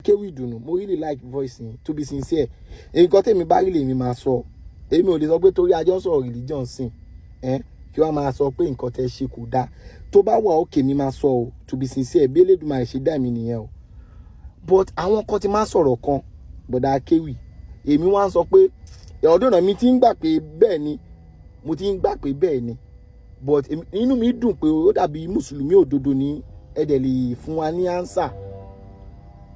Kéwì Ìdùnnú, mo really like voice yẹn, to be sincere. Nǹkan tèmi bá rí lèmi máa sọ. Èmi ò lè sọ pé torí ajọ́ sọ̀rọ̀ religion sìn, kí wọ́n máa sọ pé nǹkan tẹ́ ṣe kò dáa. Tó bá wà okay mi máa sọ o, to be sincere, bí Elédùmarè ṣe dá mi nìyẹn o. But àwọn kan ti máa sọ̀rọ̀ kan, bọ̀dá Kéwì, èmi wá ń sọ pé ọdún náà mi ti ń gbà pé bẹ́ẹ̀ ni, mo ti ń gbà pé bẹ́ẹ̀ ni. But inú mi dùn pé ó dàbí mùsùlùmí òdodo ní ẹ̀dẹ̀ lè fún wa ní answer.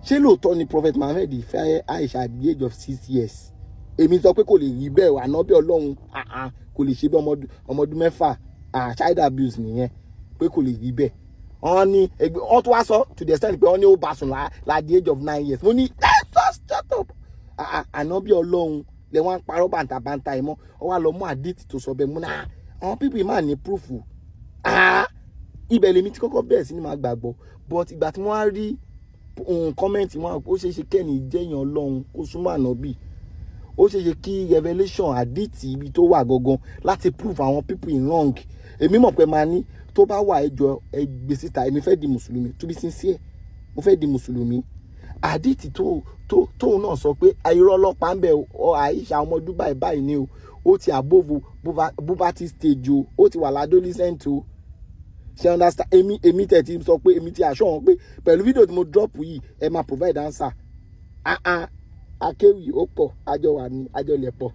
Ṣé lóòótọ́ ni Prophet Muhammad fẹ́ Aisha at the age of 6 years? Èmi sọ pé kò lè rí bẹ́ẹ̀, ànábì Ọlọ́run kò lè ṣe bí ọmọ ọdún mẹ́fà, child abuse nìyẹn, pé kò lè rí bẹ́ẹ̀. Wọ́n tún wá sọ to the extent pé wọ́n ní ó bá sùn at the age of 9 years. Mo ní shut up. Ànábì Ọlọ́run lè wọ́n parọ́ bàǹtàbàǹtà ẹ̀ mọ́, ọ wá lọ mú àdìtì tó sọ bẹ́ẹ̀ mú náà. Àwọn people máa ní proof. Ibẹ̀ lèmi tí kọ́kọ́ bẹ̀rẹ̀ sí ni máa gbàgbọ́. But ìgbà tí wọ́n á rí comment wọn, ó ṣeé ṣe kẹ́ni jẹ́yàn Ọlọ́run kó súnmọ́ ànábì. Ó ṣeé ṣe kí revelation àdìtì ibi tó wà gangan láti prove àwọn people in wrong. Èmi mọ̀ pé máa ní tó bá wà ẹjọ́ ẹgbẹ́ síta, èmi fẹ́ di mùsùlùmí, to be sincere, mo fẹ́ di mùsùlùmí. Àdìtì tóun náà sọ pé irọ́ ọlọ́pàá ń bẹ Aisha ọmọ Dubai báyìí ni o, ó ti above puberty stage o, ó ti wà l'adolescent o. Ṣé understand? Èmi tẹ̀ ti sọ pé èmi ti assure wọn pé pẹ̀lú fídíò tí mo drop yìí ẹ máa provide answer. Akéwì ó pọ̀, àjọ wà ní àjọ lẹ̀ pọ̀.